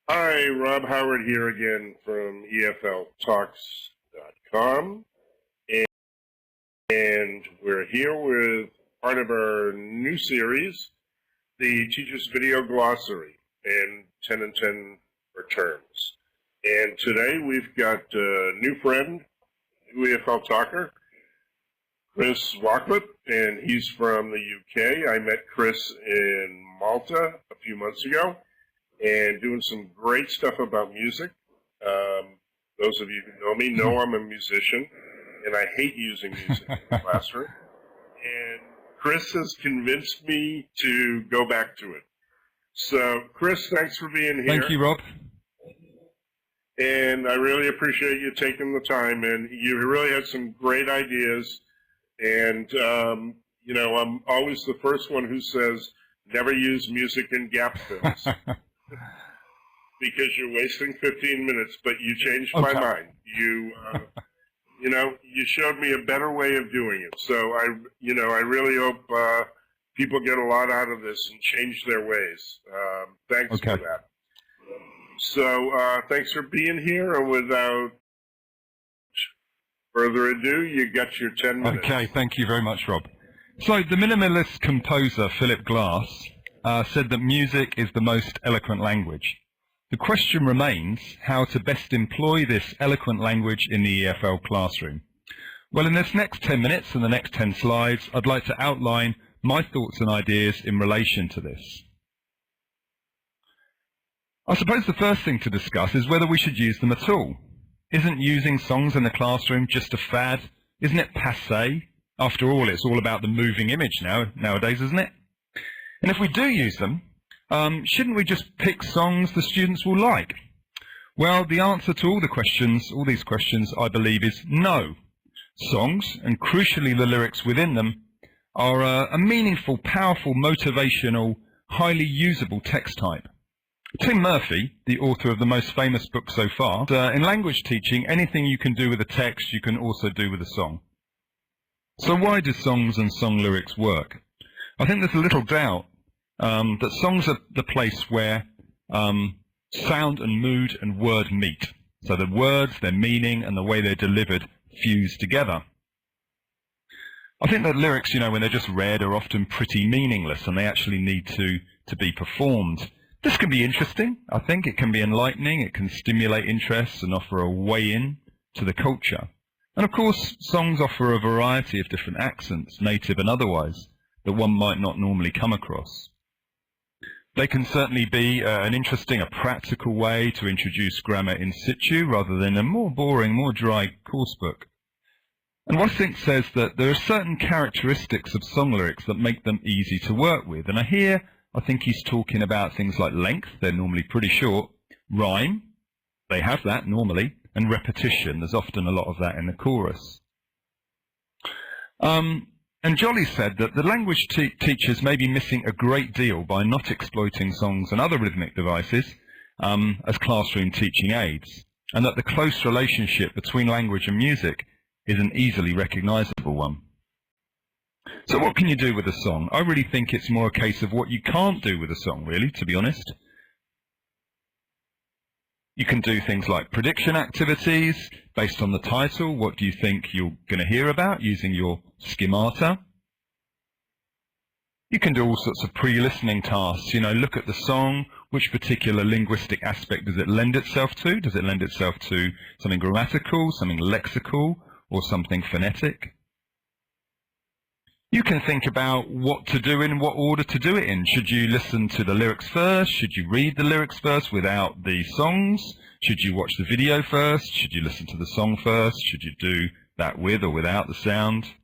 Hi, Rob Howard here again from EFLtalks.com. And we're here with part of our new series, the Teacher's Video Glossary, and 10 and 10 returns. And today we've got a new friend, new EFL talker, Chris Walklett, and he's from the UK. I met Chris in Malta a few months ago, and doing some great stuff about music. Those of you who know me know I'm a musician, and I hate using music in the classroom. And Chris has convinced me to go back to it. So, Chris, thanks for being here. Thank you, Rob. And I really appreciate you taking the time, and you really had some great ideas. And, you know, I'm always the first one who says, never use music in gap fills. Because you're wasting 15 minutes, but you changed my mind. You know, you showed me a better way of doing it. So I really hope people get a lot out of this and change their ways. Thanks for that. So thanks for being here, and without further ado, you got your 10 minutes. Okay, thank you very much, Rob. So the minimalist composer Philip Glass said that music is the most eloquent language. The question remains how to best employ this eloquent language in the EFL classroom. Well, in this next 10 minutes and the next 10 slides, I'd like to outline my thoughts and ideas in relation to this. I suppose the first thing to discuss is whether we should use them at all. Isn't using songs in the classroom just a fad? Isn't it passé? After all, it's all about the moving image nowadays, isn't it? And if we do use them, shouldn't we just pick songs the students will like? Well, the answer to all these questions, I believe, is no. Songs, and crucially the lyrics within them, are a meaningful, powerful, motivational, highly usable text type. Tim Murphy, the author of the most famous book so far, in language teaching, anything you can do with a text, you can also do with a song. So why do songs and song lyrics work? I think there's a little doubt that songs are the place where sound and mood and word meet. So the words, their meaning, and the way they're delivered fuse together. I think that lyrics, you know, when they're just read, are often pretty meaningless, and they actually need to be performed. This can be interesting. I think it can be enlightening. It can stimulate interest and offer a way in to the culture. And of course, songs offer a variety of different accents, native and otherwise, that one might not normally come across. They can certainly be an interesting, a practical way to introduce grammar in situ rather than a more boring, more dry course book. And Wassink says that there are certain characteristics of song lyrics that make them easy to work with. And I think he's talking about things like length, they're normally pretty short, rhyme, they have that normally, and repetition, there's often a lot of that in the chorus. And Jolly said that the language teachers may be missing a great deal by not exploiting songs and other rhythmic devices as classroom teaching aids, and that the close relationship between language and music is an easily recognizable one. So what can you do with a song? I really think it's more a case of what you can't do with a song, really, to be honest. You can do things like prediction activities based on the title. What do you think you're going to hear about using your schemata? You can do all sorts of pre-listening tasks. You know, look at the song. Which particular linguistic aspect does it lend itself to? Does it lend itself to something grammatical, something lexical, or something phonetic? You can think about what to do in what order to do it in. Should you listen to the lyrics first? Should you read the lyrics first without the songs? Should you watch the video first? Should you listen to the song first? Should you do that with or without the sound?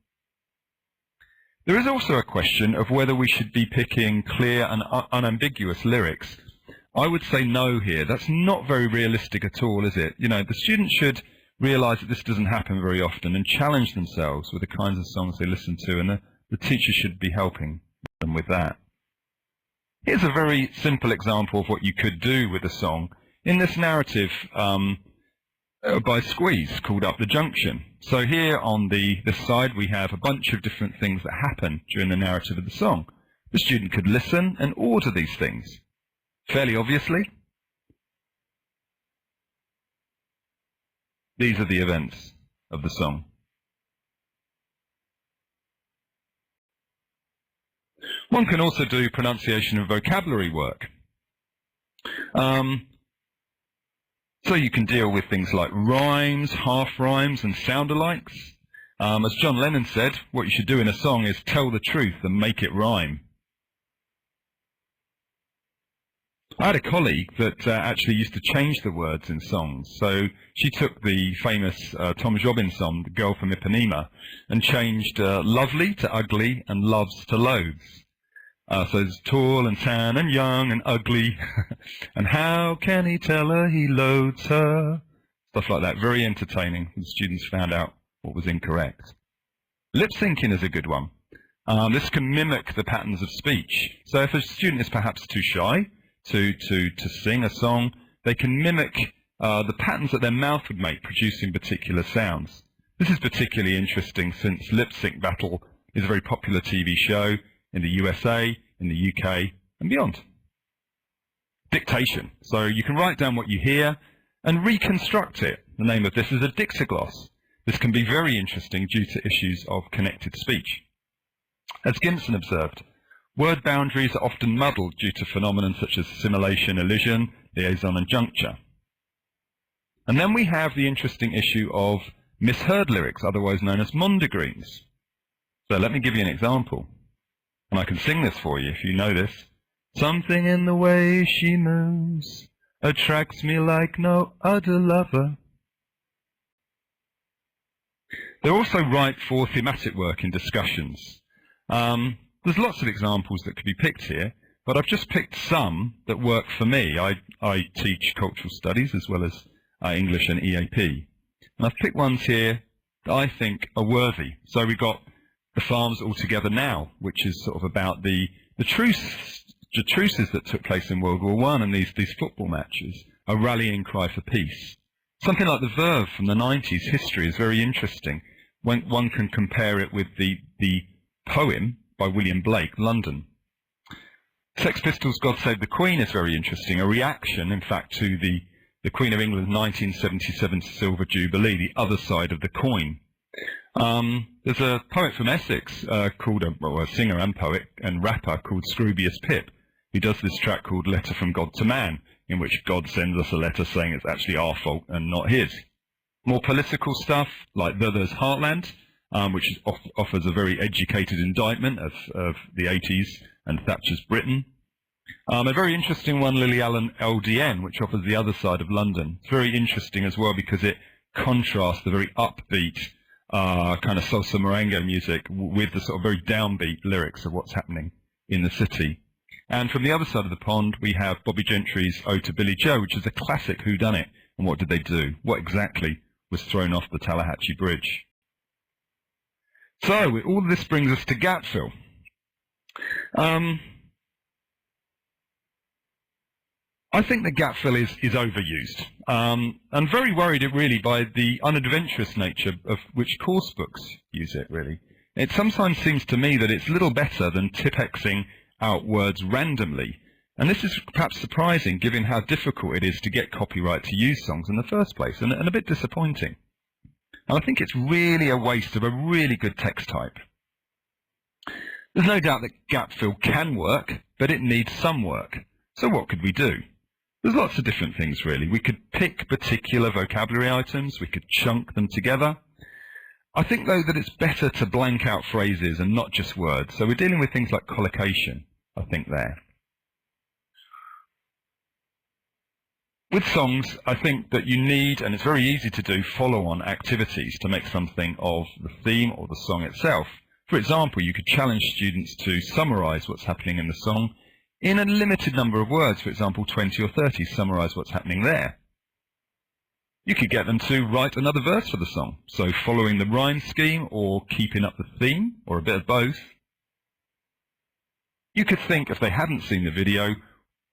There is also a question of whether we should be picking clear and unambiguous lyrics. I would say no here. That's not very realistic at all, is it? You know, the students should realize that this doesn't happen very often and challenge themselves with the kinds of songs they listen to, and the teacher should be helping them with that. Here's a very simple example of what you could do with a song. In this narrative by Squeeze called Up the Junction. So here on this side we have a bunch of different things that happen during the narrative of the song. The student could listen and order these things. Fairly obviously, These are the events of the song. One can also do pronunciation and vocabulary work. So you can deal with things like rhymes, half-rhymes, and sound-alikes. As John Lennon said, what you should do in a song is tell the truth and make it rhyme. I had a colleague that actually used to change the words in songs. So she took the famous Tom Jobim song, The Girl from Ipanema, and changed lovely to ugly and loves to loathes. So it's tall and tan and young and ugly. And how can he tell her he loathes her? Stuff like that. Very entertaining. The students found out what was incorrect. Lip syncing is a good one. This can mimic the patterns of speech. So if a student is perhaps too shy to sing a song, they can mimic the patterns that their mouth would make producing particular sounds. This is particularly interesting since Lip Sync Battle is a very popular TV show in the USA, in the UK, and beyond. Dictation. So you can write down what you hear and reconstruct it. The name of this is a dixigloss. This can be very interesting due to issues of connected speech. As Gimson observed, word boundaries are often muddled due to phenomena such as assimilation, elision, liaison, and juncture. And then we have the interesting issue of misheard lyrics, otherwise known as mondegreens. So let me give you an example. And I can sing this for you if you know this. Something in the way she moves attracts me like no other lover. They're also ripe for thematic work in discussions. There's lots of examples that could be picked here, but I've just picked some that work for me. I teach cultural studies as well as English and EAP. And I've picked ones here that I think are worthy. So we've got The Farms All Together Now, which is sort of about the truces that took place in World War I and these football matches, a rallying cry for peace. Something like The Verve from the 90s, History, is very interesting. When one can compare it with the poem by William Blake, London. Sex Pistols' God Save the Queen is very interesting, a reaction, in fact, to the Queen of England's 1977 Silver Jubilee, the other side of the coin. There's a poet from Essex called, a singer and poet and rapper called Scroobius Pip, who does this track called Letter from God to Man, in which God sends us a letter saying it's actually our fault and not his. More political stuff, like There's Heartland, which offers a very educated indictment of the 80s and Thatcher's Britain. A very interesting one, Lily Allen LDN, which offers the other side of London. It's very interesting as well because it contrasts the very upbeat kind of salsa merengue music with the sort of very downbeat lyrics of what's happening in the city. And from the other side of the pond, we have Bobby Gentry's Ode to Billy Joe, which is a classic whodunit. And what did they do? What exactly was thrown off the Tallahatchie Bridge? So all this brings us to gap fill. I think the gap fill is overused. I'm very worried really by the unadventurous nature of which course books use it, really. It sometimes seems to me that it's little better than tipexing out words randomly. And this is perhaps surprising given how difficult it is to get copyright to use songs in the first place, and a bit disappointing. And I think it's really a waste of a really good text type. There's no doubt that gap fill can work, but it needs some work. So what could we do? There's lots of different things, really. We could pick particular vocabulary items. We could chunk them together. I think, though, that it's better to blank out phrases and not just words. So we're dealing with things like collocation, I think, there. With songs, I think that you need, and it's very easy to do, follow-on activities to make something of the theme or the song itself. For example, you could challenge students to summarize what's happening in the song in a limited number of words, for example, 20 or 30, summarize what's happening there. You could get them to write another verse for the song, so following the rhyme scheme or keeping up the theme, or a bit of both. You could think, if they hadn't seen the video,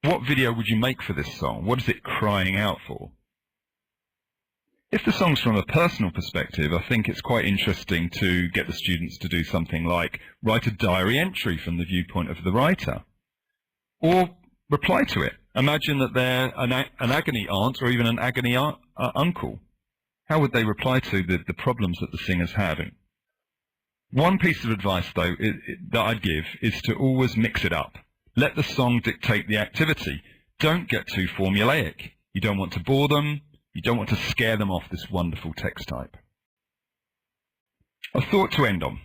what video would you make for this song? What is it crying out for? If the song's from a personal perspective, I think it's quite interesting to get the students to do something like write a diary entry from the viewpoint of the writer. Or reply to it. Imagine that they're an agony aunt or even an agony uncle. How would they reply to the problems that the singer's having? One piece of advice, though, that I'd give is to always mix it up. Let the song dictate the activity. Don't get too formulaic. You don't want to bore them. You don't want to scare them off this wonderful text type. A thought to end on.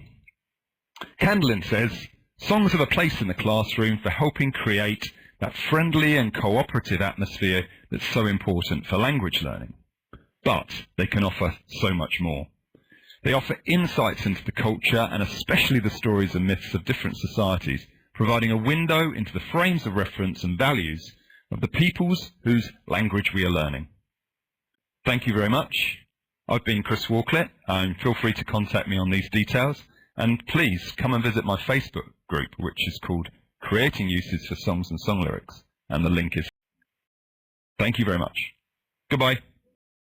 Candlin says, songs have a place in the classroom for helping create that friendly and cooperative atmosphere that's so important for language learning. But they can offer so much more. They offer insights into the culture and especially the stories and myths of different societies, providing a window into the frames of reference and values of the peoples whose language we are learning. Thank you very much. I've been Chris Walklett. Feel free to contact me on these details. And please come and visit my Facebook group, which is called Creating Uses for Songs and Song Lyrics. And the link is... Thank you very much. Goodbye.